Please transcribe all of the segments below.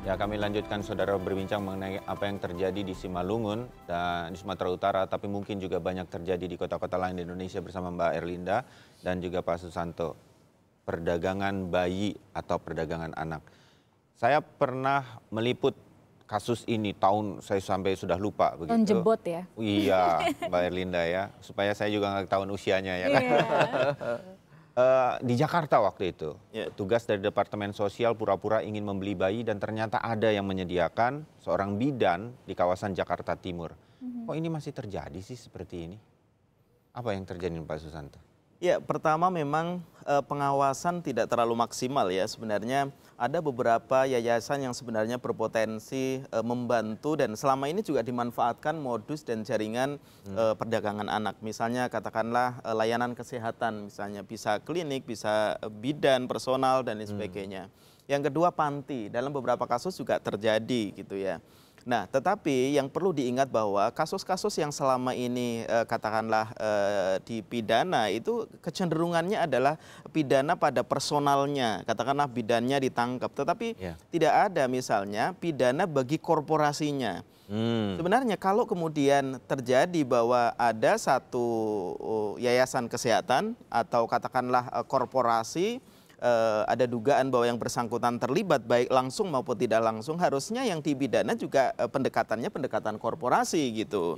Ya, kami lanjutkan saudara berbincang mengenai apa yang terjadi di Simalungun dan di Sumatera Utara, tapi mungkin juga banyak terjadi di kota-kota lain di Indonesia bersama Mbak Erlinda dan juga Pak Susanto. Perdagangan bayi atau perdagangan anak. Saya pernah meliput kasus ini tahun saya sampai sudah lupa begitu. Tahun jebot ya. Iya, Mbak Erlinda ya, supaya saya juga nggak ketahuan usianya ya kan. Iya. Di Jakarta waktu itu, Ya. petugas dari Departemen Sosial pura-pura ingin membeli bayi dan ternyata ada yang menyediakan seorang bidan di kawasan Jakarta Timur. Kok ini masih terjadi sih seperti ini? Apa yang terjadi Pak Susanto? Ya, pertama memang pengawasan tidak terlalu maksimal ya. Sebenarnya ada beberapa yayasan yang sebenarnya berpotensi membantu dan selama ini juga dimanfaatkan modus dan jaringan perdagangan anak. Misalnya katakanlah layanan kesehatan, misalnya bisa klinik, bisa bidan, personal dan lain sebagainya. Yang kedua panti, dalam beberapa kasus juga terjadi gitu ya. Nah, tetapi yang perlu diingat bahwa kasus-kasus yang selama ini katakanlah dipidana itu kecenderungannya adalah pidana pada personalnya, katakanlah bidannya ditangkap, tetapi tidak ada misalnya pidana bagi korporasinya. Sebenarnya kalau kemudian terjadi bahwa ada satu yayasan kesehatan atau katakanlah korporasi, ada dugaan bahwa yang bersangkutan terlibat baik langsung maupun tidak langsung, harusnya yang dipidana juga pendekatannya pendekatan korporasi gitu.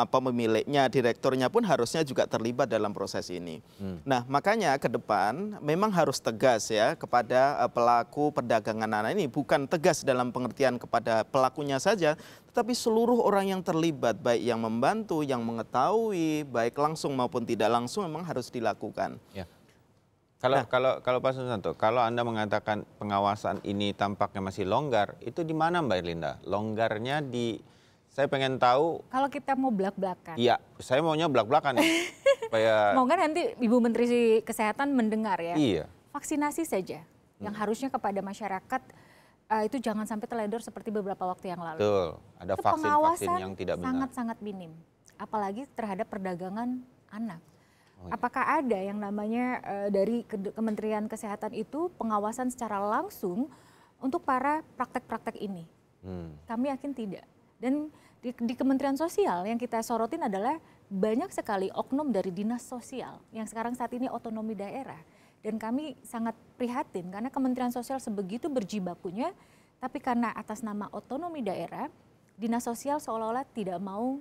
Pemiliknya, direkturnya pun harusnya juga terlibat dalam proses ini. Nah, makanya ke depan memang harus tegas ya kepada pelaku perdagangan anak ini, bukan tegas dalam pengertian kepada pelakunya saja, tetapi seluruh orang yang terlibat, baik yang membantu, yang mengetahui, baik langsung maupun tidak langsung memang harus dilakukan. Ya. Kalau Pak Susanto, kalau Anda mengatakan pengawasan ini tampaknya masih longgar, itu di mana Mbak Erlinda? Longgarnya saya pengen tahu. Kalau kita mau belak-belakan. Iya, saya maunya belak-belakan nih. Semoga nanti Ibu Menteri Kesehatan mendengar ya. Iya. Vaksinasi saja yang harusnya kepada masyarakat itu jangan sampai teledor seperti beberapa waktu yang lalu. Betul, ada vaksin-vaksin yang tidak benar. Sangat-sangat minim, apalagi terhadap perdagangan anak. Apakah ada yang namanya dari Kementerian Kesehatan itu pengawasan secara langsung untuk para praktek-praktek ini? Kami yakin tidak. Dan di Kementerian Sosial yang kita sorotin adalah banyak sekali oknum dari dinas sosial yang sekarang saat ini otonomi daerah. Dan kami sangat prihatin karena Kementerian Sosial sebegitu berjibakunya, tapi karena atas nama otonomi daerah, dinas sosial seolah-olah tidak mau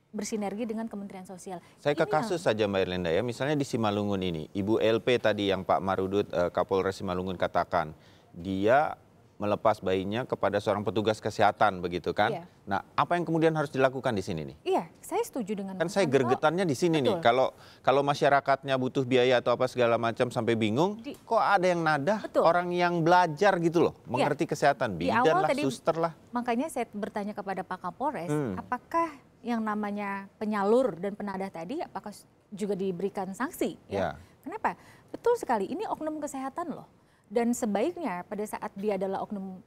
bersinergi dengan Kementerian Sosial. Saya ke kasus saja Mbak Erlinda ya, misalnya di Simalungun ini, Ibu LP tadi yang Pak Marudut Kapolres Simalungun katakan, dia melepas bayinya kepada seorang petugas kesehatan begitu kan. Iya. Nah, apa yang kemudian harus dilakukan di sini nih? Iya, saya setuju dengan kan saya gergetannya di sini nih. Kalau masyarakatnya butuh biaya atau apa segala macam sampai bingung, kok ada yang nada orang yang belajar gitu loh, mengerti kesehatan, bidan lah, suster lah. Makanya saya bertanya kepada Pak Kapolres, apakah yang namanya penyalur dan penadah tadi apakah juga diberikan sanksi? Ya. Kenapa? Betul sekali, ini oknum kesehatan loh. Dan sebaiknya pada saat dia adalah oknum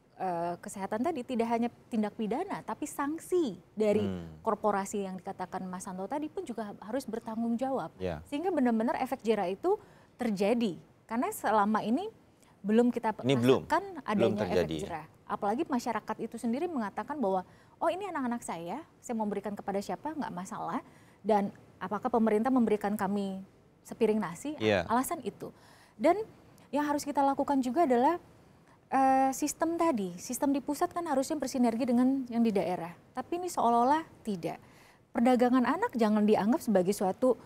kesehatan tadi tidak hanya tindak pidana, tapi sanksi dari korporasi yang dikatakan Mas Santo tadi pun juga harus bertanggung jawab. Sehingga benar-benar efek jera itu terjadi. Karena selama ini belum kita rasakan adanya efek jera. Apalagi masyarakat itu sendiri mengatakan bahwa oh ini anak-anak saya mau berikan kepada siapa nggak masalah. Dan apakah pemerintah memberikan kami sepiring nasi? Alasan itu. Dan yang harus kita lakukan juga adalah sistem tadi. Sistem di pusat kan harusnya bersinergi dengan yang di daerah. Tapi ini seolah-olah tidak. Perdagangan anak jangan dianggap sebagai suatu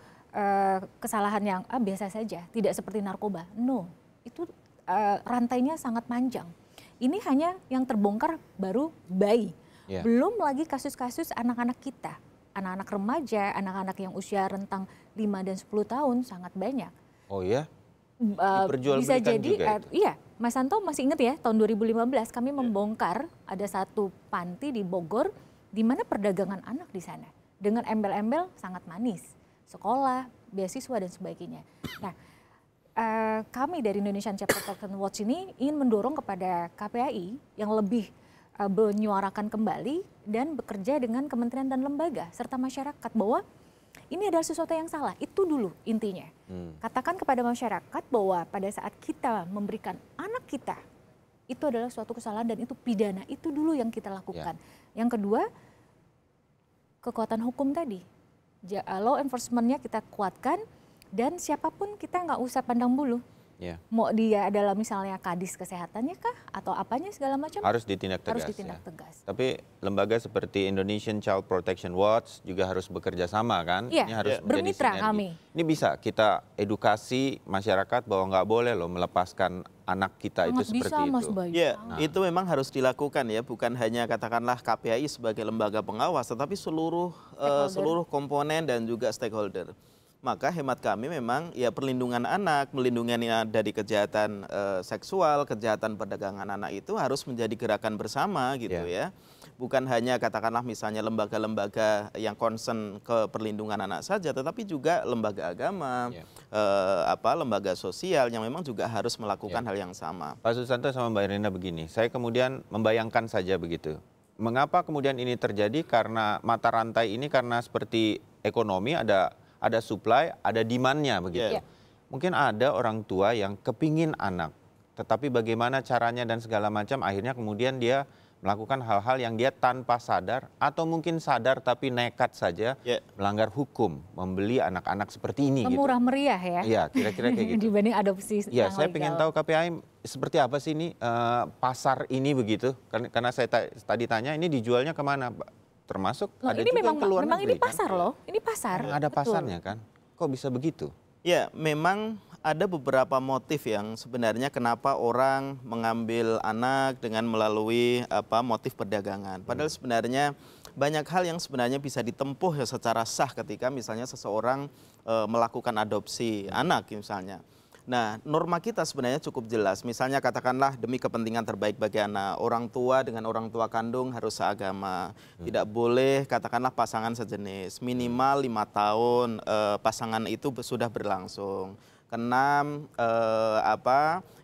kesalahan yang biasa saja. Tidak seperti narkoba. No, itu rantainya sangat panjang. Ini hanya yang terbongkar baru bayi. Belum lagi kasus-kasus anak-anak kita. Anak-anak remaja, anak-anak yang usia rentang 5 dan 10 tahun sangat banyak. Oh ya? Bisa jadi, iya, Mas Santo masih ingat ya, tahun 2015 kami membongkar ada satu panti di Bogor di mana perdagangan anak di sana dengan embel-embel sangat manis, sekolah, beasiswa dan sebagainya. Nah, kami dari Indonesian Child Protection Watch ini ingin mendorong kepada KPAI yang lebih menyuarakan kembali dan bekerja dengan kementerian dan lembaga serta masyarakat bahwa ini adalah sesuatu yang salah, itu dulu intinya. Katakan kepada masyarakat bahwa pada saat kita memberikan anak kita itu adalah suatu kesalahan dan itu pidana. Itu dulu yang kita lakukan. Yang kedua, kekuatan hukum tadi. Law enforcement-nya kita kuatkan dan siapapun kita nggak usah pandang bulu. Mau dia adalah misalnya kadis kesehatannya kah atau apanya segala macam harus ditindak tegas. Harus ditindak tegas. Tapi lembaga seperti Indonesian Child Protection Watch juga harus bekerja sama kan? Ini harus bermitra kami. Ini bisa kita edukasi masyarakat bahwa nggak boleh loh melepaskan anak kita itu seperti itu. Mas Bayu. Itu memang harus dilakukan ya, bukan hanya katakanlah KPAI sebagai lembaga pengawas, tetapi seluruh komponen dan juga stakeholder. Maka hemat kami memang ya perlindungan anak, melindunginya dari kejahatan seksual, kejahatan perdagangan anak itu harus menjadi gerakan bersama gitu ya. Bukan hanya katakanlah misalnya lembaga-lembaga yang concern ke perlindungan anak saja, tetapi juga lembaga agama, lembaga sosial yang memang juga harus melakukan hal yang sama. Pak Susanto sama Mbak Erlina begini, saya kemudian membayangkan saja begitu. Mengapa kemudian ini terjadi? Karena mata rantai ini karena seperti ekonomi ada supply, ada demand-nya begitu. Mungkin ada orang tua yang kepingin anak, tetapi bagaimana caranya dan segala macam, akhirnya kemudian dia melakukan hal-hal yang dia tanpa sadar atau mungkin sadar tapi nekat saja melanggar hukum, membeli anak-anak seperti ini. Murah meriah ya? Iya, kira-kira kayak gitu. Dibanding adopsi yang saya ingin tahu KPAI seperti apa sih ini pasar ini begitu? Karena saya tadi tanya ini dijualnya kemana, Pak? Termasuk ada ini juga keluar memang negeri, ini pasar kan? Loh, ini pasar. Ada pasarnya kan? Kok bisa begitu? Ya, memang ada beberapa motif yang sebenarnya kenapa orang mengambil anak dengan melalui motif perdagangan. Padahal sebenarnya banyak hal yang sebenarnya bisa ditempuh ya secara sah ketika misalnya seseorang melakukan adopsi anak misalnya. Nah, norma kita sebenarnya cukup jelas. Misalnya katakanlah demi kepentingan terbaik bagi anak, orang tua dengan orang tua kandung harus seagama. Tidak boleh katakanlah pasangan sejenis. Minimal 5 tahun pasangan itu sudah berlangsung. Keenam,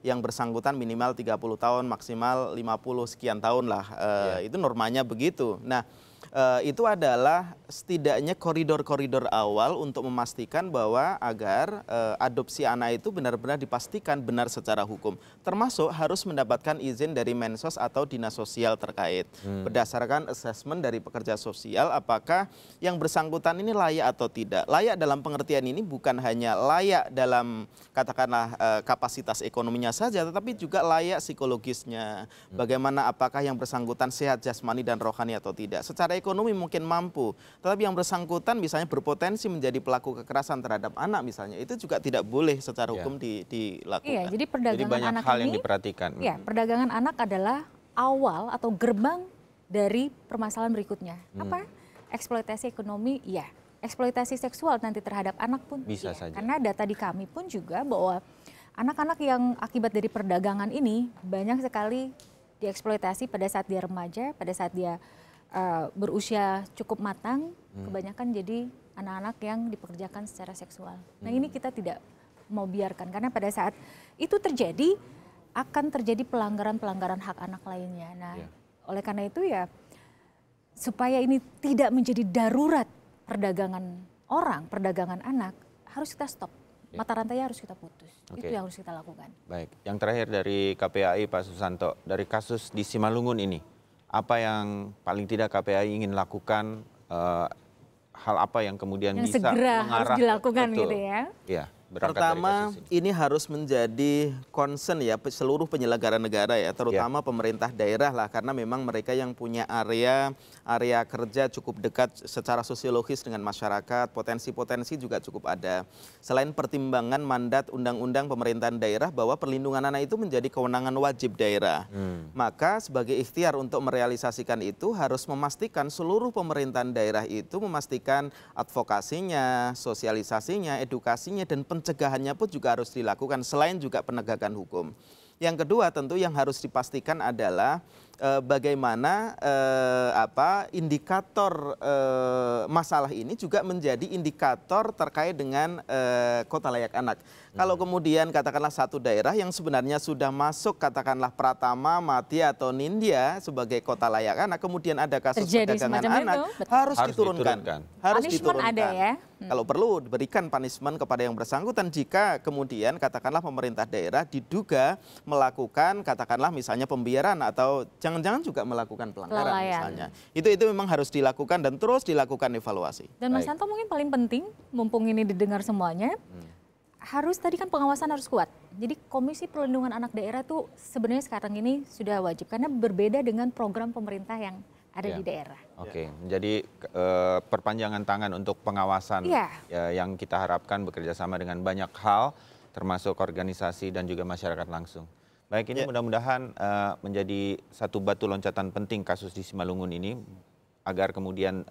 yang bersangkutan minimal 30 tahun, maksimal 50 sekian tahun lah. Itu normanya begitu. Nah, itu adalah setidaknya koridor-koridor awal untuk memastikan bahwa agar adopsi anak itu benar-benar dipastikan benar secara hukum. Termasuk harus mendapatkan izin dari Mensos atau Dinas Sosial terkait. Berdasarkan asesmen dari pekerja sosial apakah yang bersangkutan ini layak atau tidak. Layak dalam pengertian ini bukan hanya layak dalam katakanlah kapasitas ekonominya saja, tetapi juga layak psikologisnya. Bagaimana apakah yang bersangkutan sehat jasmani dan rohani atau tidak. Secara ekonomi mungkin mampu, tetapi yang bersangkutan misalnya berpotensi menjadi pelaku kekerasan terhadap anak misalnya, itu juga tidak boleh secara hukum dilakukan. Iya, jadi perdagangan banyak anak hal ini, yang diperhatikan. Ya, perdagangan anak adalah awal atau gerbang dari permasalahan berikutnya. Apa? Eksploitasi ekonomi, ya. Eksploitasi seksual nanti terhadap anak pun bisa saja. Karena data di kami pun juga bahwa anak-anak yang akibat dari perdagangan ini banyak sekali dieksploitasi pada saat dia remaja, pada saat dia berusia cukup matang, kebanyakan jadi anak-anak yang dipekerjakan secara seksual. Nah, ini kita tidak mau biarkan karena pada saat itu terjadi akan terjadi pelanggaran-pelanggaran hak anak lainnya. Nah, oleh karena itu ya supaya ini tidak menjadi darurat perdagangan orang, perdagangan anak, harus kita stop. Mata rantainya harus kita putus. Itu yang harus kita lakukan. Baik, yang terakhir dari KPAI Pak Susanto, dari kasus di Simalungun ini, apa yang paling tidak KPAI ingin lakukan, hal apa yang kemudian yang bisa segera mengarah, harus dilakukan betul, gitu ya? Iya. Pertama, ini harus menjadi concern ya seluruh penyelenggara negara ya, terutama pemerintah daerah lah, karena memang mereka yang punya area kerja cukup dekat secara sosiologis dengan masyarakat, potensi-potensi juga cukup ada. Selain pertimbangan mandat undang-undang pemerintahan daerah bahwa perlindungan anak itu menjadi kewenangan wajib daerah, maka sebagai ikhtiar untuk merealisasikan itu harus memastikan seluruh pemerintahan daerah itu memastikan advokasinya, sosialisasinya, edukasinya, dan pencegahannya pun juga harus dilakukan selain juga penegakan hukum. Yang kedua tentu yang harus dipastikan adalah bagaimana indikator masalah ini juga menjadi indikator terkait dengan kota layak anak. Kalau kemudian katakanlah satu daerah yang sebenarnya sudah masuk katakanlah Pratama, Mati atau Nindya sebagai kota layak anak, kemudian ada kasus perdagangan anak, harus diturunkan. Harus diturunkan. Ada ya? Kalau perlu diberikan punishment kepada yang bersangkutan jika kemudian katakanlah pemerintah daerah diduga melakukan katakanlah misalnya pembiaran atau jangan-jangan juga melakukan pelanggaran misalnya. Itu memang harus dilakukan dan terus dilakukan evaluasi. Dan Mas Santo mungkin paling penting, mumpung ini didengar semuanya, harus tadi kan pengawasan harus kuat. Jadi Komisi Perlindungan Anak Daerah tuh sebenarnya sekarang ini sudah wajib karena berbeda dengan program pemerintah yang ada di daerah. Oke, jadi perpanjangan tangan untuk pengawasan yang kita harapkan bekerja sama dengan banyak hal, termasuk organisasi dan juga masyarakat langsung. Baik, ini mudah-mudahan menjadi satu batu loncatan penting kasus di Simalungun ini, agar kemudian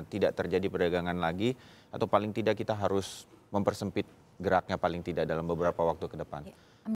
tidak terjadi perdagangan lagi, atau paling tidak kita harus mempersempit geraknya paling tidak dalam beberapa waktu ke depan.